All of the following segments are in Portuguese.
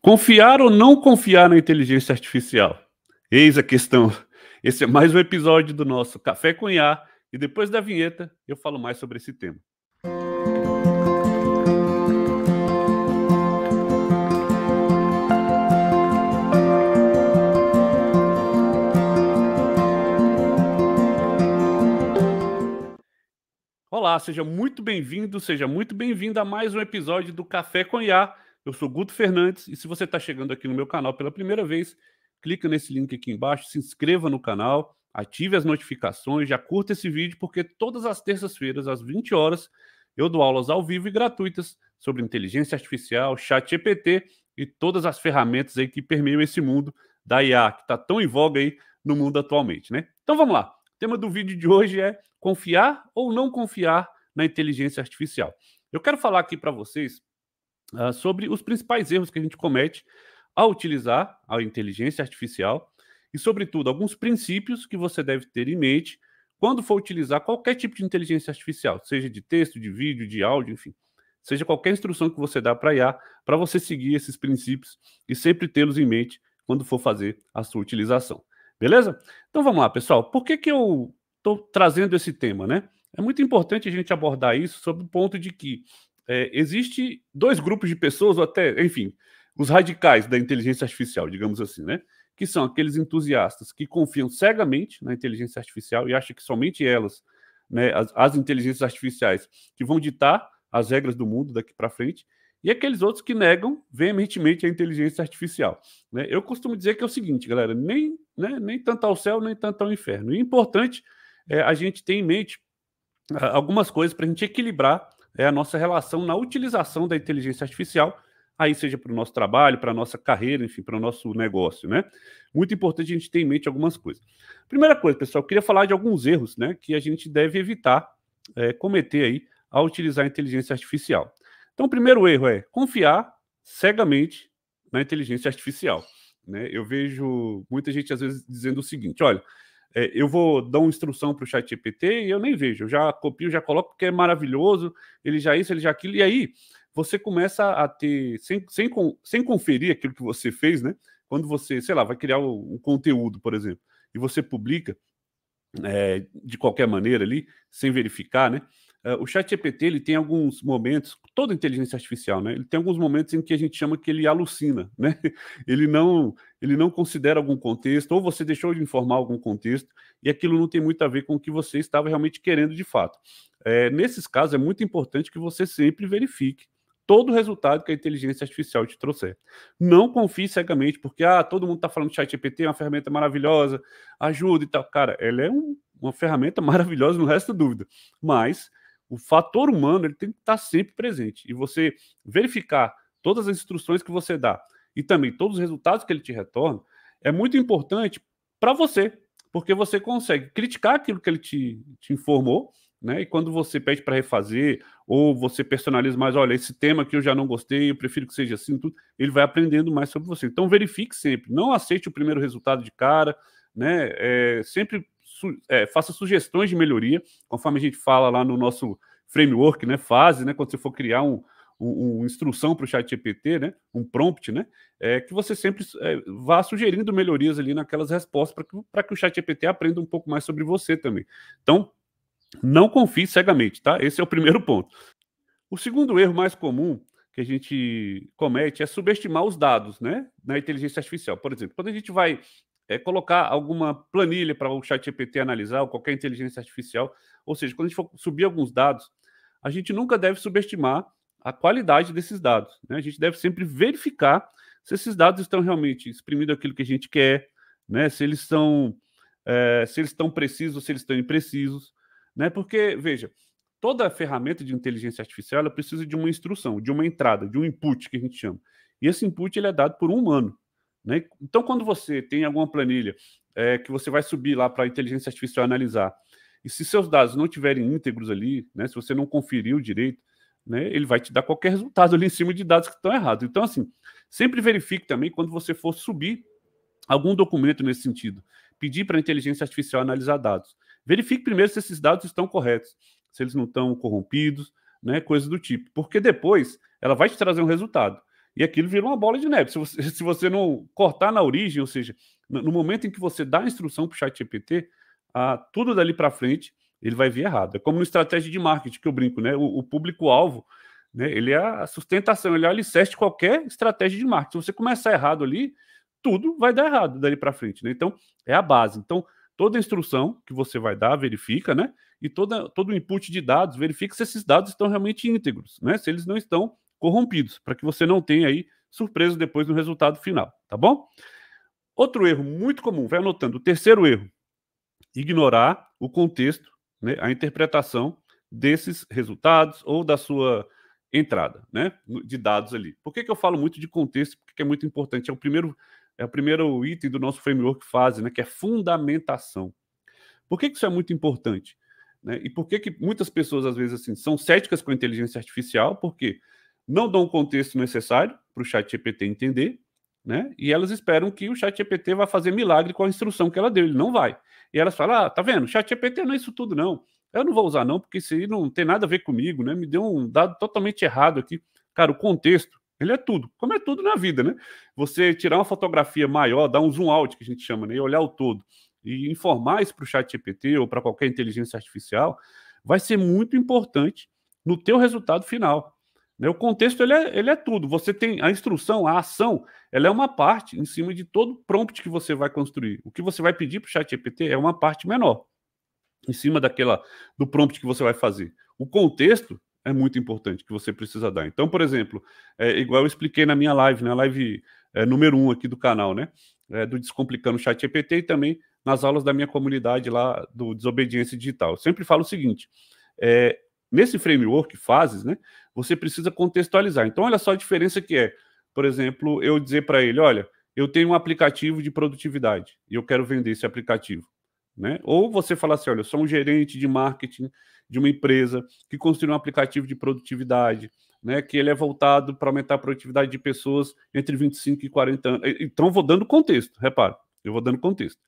Confiar ou não confiar na inteligência artificial? Eis a questão. Esse é mais um episódio do nosso Café com IA e depois da vinheta eu falo mais sobre esse tema. Olá, seja muito bem-vindo, seja muito bem-vinda a mais um episódio do Café com IA. Eu sou Guto Fernandes e se você está chegando aqui no meu canal pela primeira vez, clica nesse link aqui embaixo, se inscreva no canal, ative as notificações, já curta esse vídeo, porque todas as terças-feiras, às 20 horas, eu dou aulas ao vivo e gratuitas sobre inteligência artificial, ChatGPT e todas as ferramentas aí que permeiam esse mundo da IA, que está tão em voga aí no mundo atualmente, né? Então vamos lá. O tema do vídeo de hoje é confiar ou não confiar na inteligência artificial. Eu quero falar aqui para vocês sobre os principais erros que a gente comete ao utilizar a inteligência artificial e, sobretudo, alguns princípios que você deve ter em mente quando for utilizar qualquer tipo de inteligência artificial, seja de texto, de vídeo, de áudio, enfim. Seja qualquer instrução que você dá para a IA, para você seguir esses princípios e sempre tê-los em mente quando for fazer a sua utilização. Beleza? Então vamos lá, pessoal. Por que eu estou trazendo esse tema, né? É muito importante a gente abordar isso sob o ponto de que existe dois grupos de pessoas, ou até, enfim, os radicais da inteligência artificial, digamos assim, né? Que são aqueles entusiastas que confiam cegamente na inteligência artificial e acham que somente elas, né, as inteligências artificiais, que vão ditar as regras do mundo daqui para frente, e aqueles outros que negam veementemente a inteligência artificial, né? Eu costumo dizer que é o seguinte, galera, nem tanto ao céu, nem tanto ao inferno. E é importante a gente ter em mente algumas coisas para a gente equilibrar a nossa relação na utilização da inteligência artificial, aí seja para o nosso trabalho, para a nossa carreira, enfim, para o nosso negócio, né? Muito importante a gente ter em mente algumas coisas. Primeira coisa, pessoal, eu queria falar de alguns erros, né, que a gente deve evitar cometer aí ao utilizar a inteligência artificial. Então, o primeiro erro é confiar cegamente na inteligência artificial, né? Eu vejo muita gente, às vezes, dizendo o seguinte, olha, eu vou dar uma instrução para o ChatGPT e eu nem vejo, eu já copio, já coloco porque é maravilhoso, ele já isso, ele já aquilo, e aí você começa a ter, sem conferir aquilo que você fez, né? Quando você, sei lá, vai criar um conteúdo, por exemplo, e você publica de qualquer maneira ali, sem verificar, né? O ChatGPT, ele tem alguns momentos, toda inteligência artificial, né? Ele tem alguns momentos em que a gente chama que ele alucina, né? Ele não considera algum contexto, ou você deixou de informar algum contexto, e aquilo não tem muito a ver com o que você estava realmente querendo de fato. Nesses casos, é muito importante que você sempre verifique todo o resultado que a inteligência artificial te trouxer. Não confie cegamente, porque todo mundo está falando que o ChatGPT é uma ferramenta maravilhosa, ajuda e tal. Cara, ela é uma ferramenta maravilhosa, não resta dúvida. Mas o fator humano ele tem que estar sempre presente. E você verificar todas as instruções que você dá e também todos os resultados que ele te retorna é muito importante para você, porque você consegue criticar aquilo que ele te informou, né? E quando você pede para refazer ou você personaliza mais, olha, esse tema que eu já não gostei, eu prefiro que seja assim, tudo, ele vai aprendendo mais sobre você. Então verifique sempre, não aceite o primeiro resultado de cara, né? Sempre faça sugestões de melhoria, conforme a gente fala lá no nosso framework, né? Fase, né? Quando você for criar uma instrução para o ChatGPT, né? Um prompt, né? Que você sempre vá sugerindo melhorias ali naquelas respostas para que o ChatGPT aprenda um pouco mais sobre você também. Então, não confie cegamente, tá? Esse é o primeiro ponto. O segundo erro mais comum que a gente comete é subestimar os dados, né, na inteligência artificial. Por exemplo, quando a gente vai colocar alguma planilha para o ChatGPT analisar, ou qualquer inteligência artificial, ou seja, quando a gente for subir alguns dados, a gente nunca deve subestimar a qualidade desses dados, né? A gente deve sempre verificar se esses dados estão realmente exprimindo aquilo que a gente quer, né? Se eles estão precisos ou se eles estão imprecisos, né? Porque, veja, toda ferramenta de inteligência artificial ela precisa de uma instrução, de uma entrada, de um input que a gente chama. E esse input ele é dado por um humano, né? Então, quando você tem alguma planilha que você vai subir lá para a inteligência artificial analisar, e se seus dados não estiverem íntegros ali, né, se você não conferiu direito, né, ele vai te dar qualquer resultado ali em cima de dados que estão errados. Então, assim, sempre verifique também quando você for subir algum documento nesse sentido, pedir para a inteligência artificial analisar dados. Verifique primeiro se esses dados estão corretos, se eles não estão corrompidos, né, coisas do tipo, porque depois ela vai te trazer um resultado. e aquilo vira uma bola de neve. Se você não cortar na origem, ou seja, no momento em que você dá a instrução para o ChatGPT, tudo dali para frente ele vai vir errado. É como no estratégia de marketing que eu brinco, né? O público-alvo, né? Ele é a sustentação, ele é o alicerce de qualquer estratégia de marketing. Se você começar errado ali, tudo vai dar errado dali para frente, né? Então, é a base. Então, toda instrução que você vai dar, verifica, né? E todo o input de dados, verifica se esses dados estão realmente íntegros, né? Se eles não estão corrompidos, para que você não tenha aí surpresa depois no resultado final, tá bom? Outro erro muito comum, vai anotando, o terceiro erro, ignorar o contexto, né, a interpretação desses resultados ou da sua entrada, né, de dados ali. Por que eu falo muito de contexto? Porque é muito importante. É o primeiro item do nosso framework fase, né, que é fundamentação. Por que isso é muito importante? Né? E por que muitas pessoas, às vezes, assim, são céticas com a inteligência artificial? Porque não dão o contexto necessário para o ChatGPT entender, né? E elas esperam que o ChatGPT vai fazer milagre com a instrução que ela deu. Ele não vai. E elas falam, tá vendo? O ChatGPT não é isso tudo, não. Eu não vou usar, não, porque isso aí não tem nada a ver comigo, né? Me deu um dado totalmente errado aqui. Cara, o contexto, ele é tudo. Como é tudo na vida, né? Você tirar uma fotografia maior, dar um zoom out, que a gente chama, né? E olhar o todo e informar isso para o ChatGPT ou para qualquer inteligência artificial, vai ser muito importante no teu resultado final. Né? O contexto ele é tudo. Você tem a instrução, a ação, ela é uma parte em cima de todo o prompt que você vai construir. O que você vai pedir para o ChatGPT é uma parte menor, em cima do prompt que você vai fazer. O contexto é muito importante que você precisa dar. Então, por exemplo, igual eu expliquei na minha live, na live número 1 aqui do canal, né? Do Descomplicando o ChatGPT e também nas aulas da minha comunidade lá do Desobediência Digital. Eu sempre falo o seguinte, nesse framework, fases, né? Você precisa contextualizar. Então, olha só a diferença que é. Por exemplo, eu dizer para ele, olha, eu tenho um aplicativo de produtividade e eu quero vender esse aplicativo. Né? Ou você fala assim, olha, eu sou um gerente de marketing de uma empresa que construiu um aplicativo de produtividade, né, que ele é voltado para aumentar a produtividade de pessoas entre 25 e 40 anos. Então, eu vou dando contexto, repara, eu vou dando contexto.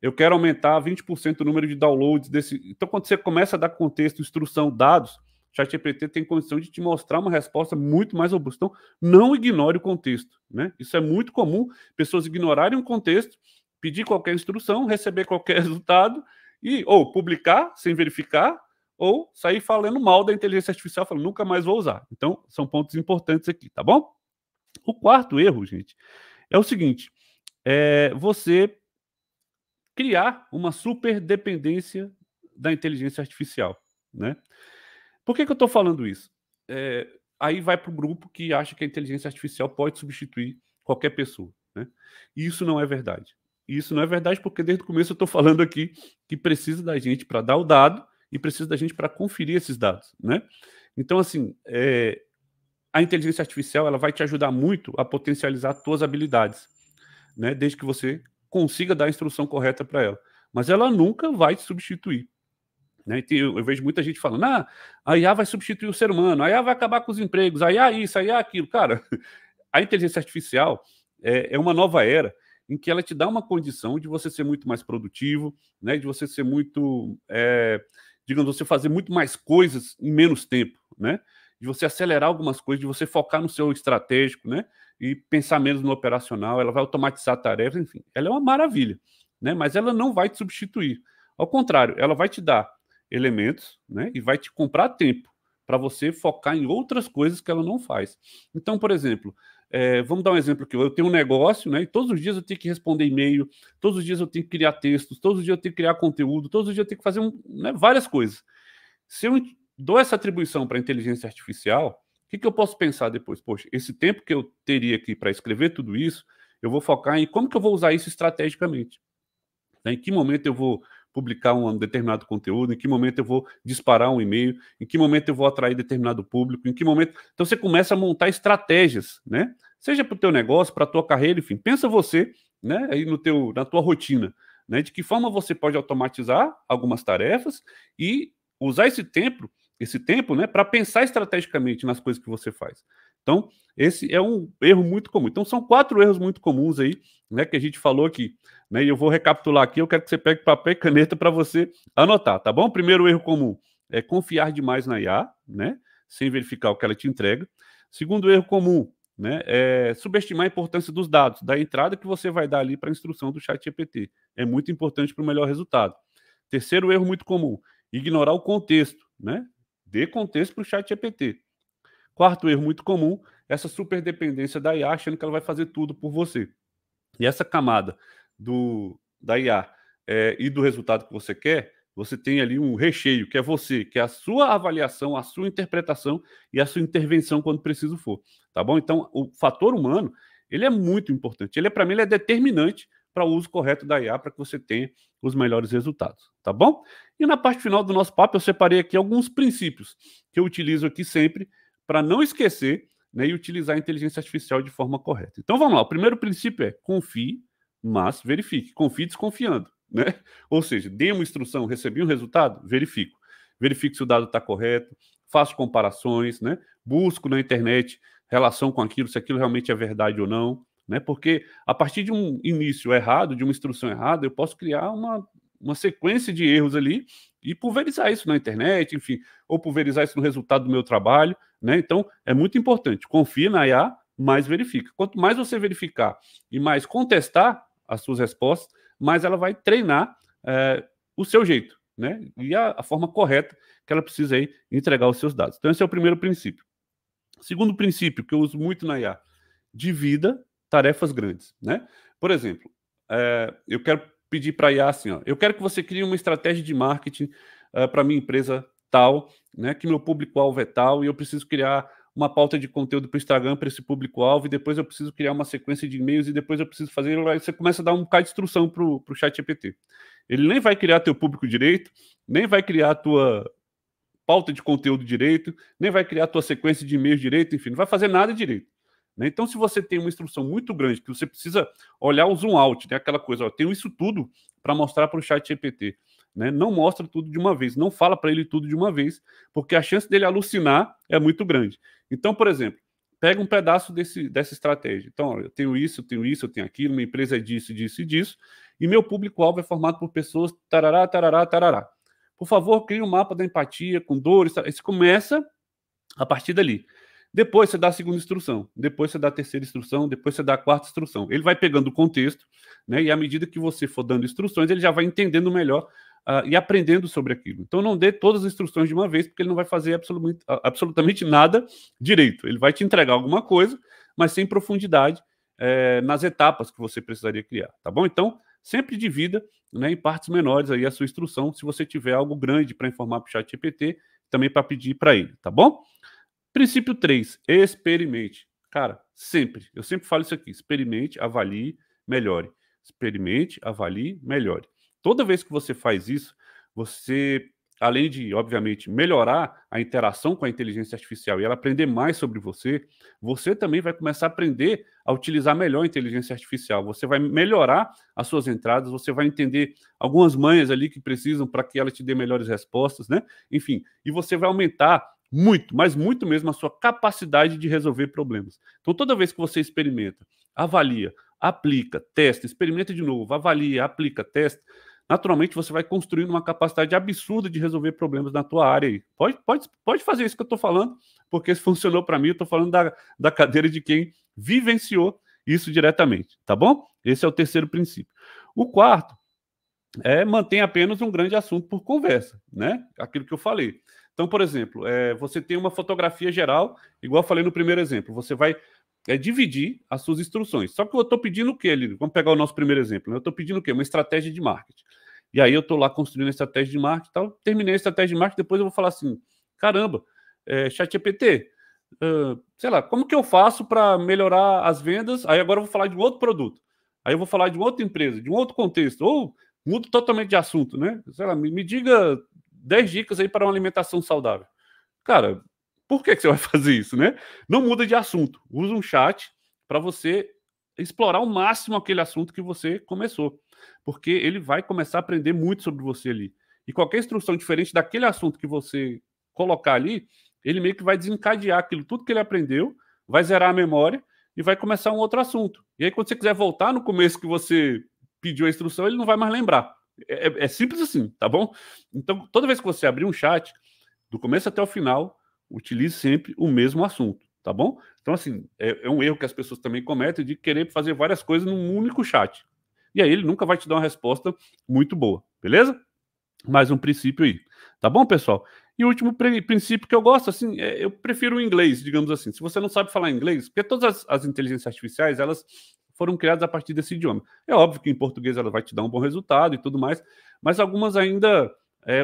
Eu quero aumentar 20% o número de downloads desse... Então, quando você começa a dar contexto, instrução, dados, o ChatGPT tem condição de te mostrar uma resposta muito mais robusta. Então, não ignore o contexto, né? Isso é muito comum, pessoas ignorarem o contexto, pedir qualquer instrução, receber qualquer resultado e ou publicar sem verificar ou sair falando mal da inteligência artificial, falando nunca mais vou usar. Então, são pontos importantes aqui, tá bom? O quarto erro, gente, é o seguinte, você criar uma super dependência da inteligência artificial, né? Por que eu estou falando isso? Aí vai para o grupo que acha que a inteligência artificial pode substituir qualquer pessoa, né? E isso não é verdade. Isso não é verdade porque desde o começo eu estou falando aqui que precisa da gente para dar o dado e precisa da gente para conferir esses dados, né? Então, assim, a inteligência artificial ela vai te ajudar muito a potencializar as tuas habilidades, né? Desde que você consiga dar a instrução correta para ela. Mas ela nunca vai te substituir. Né? Eu vejo muita gente falando, a IA vai substituir o ser humano, a IA vai acabar com os empregos, a IA isso, a IA aquilo. Cara, a inteligência artificial é uma nova era em que ela te dá uma condição de você ser muito mais produtivo, né? De você ser muito, digamos, você fazer muito mais coisas em menos tempo, né? De você acelerar algumas coisas, de você focar no seu estratégico, né? E pensar menos no operacional, ela vai automatizar tarefas, enfim, ela é uma maravilha, né? Mas ela não vai te substituir. Ao contrário, ela vai te dar elementos, né? E vai te comprar tempo para você focar em outras coisas que ela não faz. Então, por exemplo, vamos dar um exemplo aqui. Eu tenho um negócio, né? E todos os dias eu tenho que responder e-mail, todos os dias eu tenho que criar textos, todos os dias eu tenho que criar conteúdo, todos os dias eu tenho que fazer várias coisas. Se eu dou essa atribuição para a inteligência artificial, o que eu posso pensar depois? Poxa, esse tempo que eu teria aqui para escrever tudo isso, eu vou focar em como que eu vou usar isso estrategicamente. Né? Em que momento eu vou publicar um determinado conteúdo, em que momento eu vou disparar um e-mail, em que momento eu vou atrair determinado público, em que momento... Então você começa a montar estratégias, né? Seja para o teu negócio, para a tua carreira, enfim, pensa você, né, aí na tua rotina, né, de que forma você pode automatizar algumas tarefas e usar esse tempo, né, para pensar estrategicamente nas coisas que você faz. Então, esse é um erro muito comum. Então, são 4 erros muito comuns aí, né, que a gente falou aqui, né, e eu vou recapitular aqui, eu quero que você pegue papel e caneta para você anotar, tá bom? Primeiro erro comum é confiar demais na IA, né, sem verificar o que ela te entrega. Segundo erro comum, né, é subestimar a importância dos dados, da entrada que você vai dar ali para a instrução do ChatGPT. É muito importante para o melhor resultado. Terceiro erro muito comum, ignorar o contexto, né? Dê contexto para o ChatGPT. Quarto erro muito comum, essa superdependência da IA, achando que ela vai fazer tudo por você. E essa camada da IA e do resultado que você quer, você tem ali um recheio, que é você, que é a sua avaliação, a sua interpretação e a sua intervenção quando preciso for, tá bom? Então, o fator humano, ele é muito importante. Ele, para mim, ele é determinante para o uso correto da IA, para que você tenha os melhores resultados, tá bom? E na parte final do nosso papo, eu separei aqui alguns princípios que eu utilizo aqui sempre para não esquecer, né, e utilizar a inteligência artificial de forma correta. Então vamos lá, o primeiro princípio é confie, mas verifique. Confie desconfiando, né? Ou seja, dê uma instrução, recebi um resultado, verifico. Verifique se o dado está correto, faço comparações, né? Busco na internet relação com aquilo, se aquilo realmente é verdade ou não, né? Porque a partir de um início errado, de uma instrução errada, eu posso criar uma sequência de erros ali e pulverizar isso na internet, enfim, ou pulverizar isso no resultado do meu trabalho, né? Então, é muito importante. Confie na IA, mas verifica. Quanto mais você verificar e mais contestar as suas respostas, mais ela vai treinar o seu jeito, né? E a forma correta que ela precisa aí entregar os seus dados. Então, esse é o primeiro princípio. Segundo princípio, que eu uso muito na IA, divida tarefas grandes, né? Por exemplo, eu quero pedir para a IA assim, ó, eu quero que você crie uma estratégia de marketing para minha empresa tal, né, que meu público-alvo é tal, e eu preciso criar uma pauta de conteúdo para o Instagram para esse público-alvo, e depois eu preciso criar uma sequência de e-mails, e depois eu preciso fazer... Aí você começa a dar um bocado de instrução para o ChatGPT. Ele nem vai criar teu público direito, nem vai criar a tua pauta de conteúdo direito, nem vai criar a tua sequência de e-mails direito, enfim, não vai fazer nada direito. Né? Então, se você tem uma instrução muito grande, que você precisa olhar o zoom out, né? Aquela coisa, ó, tenho isso tudo para mostrar para o ChatGPT. Né? Não mostra tudo de uma vez, não fala para ele tudo de uma vez, porque a chance dele alucinar é muito grande. Então, por exemplo, pega um pedaço dessa estratégia. Então, ó, eu tenho isso, eu tenho aquilo, minha empresa é disso, disso e disso, e meu público-alvo é formado por pessoas tarará, tarará, tarará. Por favor, crie um mapa da empatia com dores. Você começa a partir dali. Depois você dá a segunda instrução, depois você dá a terceira instrução, depois você dá a quarta instrução. Ele vai pegando o contexto, né? E à medida que você for dando instruções, ele já vai entendendo melhor e aprendendo sobre aquilo. Então não dê todas as instruções de uma vez, porque ele não vai fazer absolutamente nada direito. Ele vai te entregar alguma coisa, mas sem profundidade nas etapas que você precisaria criar, tá bom? Então, sempre divida, né, em partes menores aí a sua instrução, se você tiver algo grande para informar para o ChatGPT, também para pedir para ele, tá bom? Princípio 3, experimente. Cara, sempre, eu sempre falo isso aqui, experimente, avalie, melhore. Experimente, avalie, melhore. Toda vez que você faz isso, você, além de, obviamente, melhorar a interação com a inteligência artificial e ela aprender mais sobre você, você também vai começar a aprender a utilizar melhor a inteligência artificial. Você vai melhorar as suas entradas, você vai entender algumas manhas ali que precisam para que ela te dê melhores respostas, né? Enfim, e você vai aumentar muito, mas muito mesmo a sua capacidade de resolver problemas. Então, toda vez que você experimenta, avalia, aplica, testa, experimenta de novo, avalia, aplica, testa, naturalmente você vai construindo uma capacidade absurda de resolver problemas na tua área aí. Pode fazer isso que eu estou falando, porque isso funcionou para mim, eu estou falando da cadeira de quem vivenciou isso diretamente, tá bom? Esse é o terceiro princípio. O quarto é manter apenas um grande assunto por conversa, né? Aquilo que eu falei. Então, por exemplo, você tem uma fotografia geral, igual eu falei no primeiro exemplo, você vai dividir as suas instruções. Só que eu estou pedindo o quê, Lino? Vamos pegar o nosso primeiro exemplo. Né? Eu estou pedindo o quê? Uma estratégia de marketing. E aí eu estou lá construindo a estratégia de marketing e tal, terminei a estratégia de marketing, depois eu vou falar assim, caramba, ChatGPT, sei lá, como que eu faço para melhorar as vendas? Aí agora eu vou falar de um outro produto. Aí eu vou falar de uma outra empresa, de um outro contexto, ou mudo totalmente de assunto, né? Sei lá, me diga 10 dicas aí para uma alimentação saudável. Cara, por que você vai fazer isso, né? Não muda de assunto. Usa um chat para você explorar ao máximo aquele assunto que você começou. Porque ele vai começar a aprender muito sobre você ali. E qualquer instrução diferente daquele assunto que você colocar ali, ele meio que vai desencadear aquilo tudo que ele aprendeu, vai zerar a memória e vai começar um outro assunto. E aí, quando você quiser voltar no começo que você pediu a instrução, ele não vai mais lembrar. É simples assim, tá bom? Então, toda vez que você abrir um chat, do começo até o final, utilize sempre o mesmo assunto, tá bom? Então, assim, é um erro que as pessoas também cometem de querer fazer várias coisas num único chat. E aí ele nunca vai te dar uma resposta muito boa, beleza? Mais um princípio aí. Tá bom, pessoal? E o último princípio que eu gosto, assim, eu prefiro o inglês, digamos assim. Se você não sabe falar inglês, porque todas as inteligências artificiais, elas foram criadas a partir desse idioma. É óbvio que em português ela vai te dar um bom resultado e tudo mais, mas algumas ainda,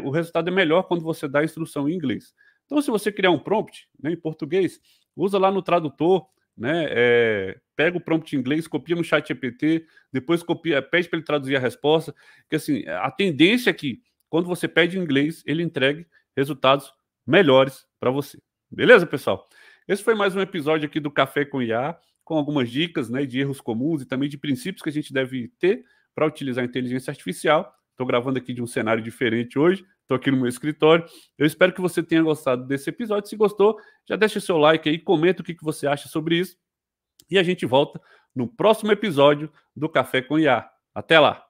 o resultado é melhor quando você dá a instrução em inglês. Então, se você criar um prompt, né, em português, usa lá no tradutor, né, pega o prompt em inglês, copia no chat GPT, depois copia, pede para ele traduzir a resposta, porque assim, a tendência é que quando você pede em inglês, ele entregue resultados melhores para você. Beleza, pessoal? Esse foi mais um episódio aqui do Café com IA, com algumas dicas, né, de erros comuns e também de princípios que a gente deve ter para utilizar a inteligência artificial. Estou gravando aqui de um cenário diferente hoje, estou aqui no meu escritório. Eu espero que você tenha gostado desse episódio. Se gostou, já deixa seu like aí, comenta o que você acha sobre isso. E a gente volta no próximo episódio do Café com IA. Até lá!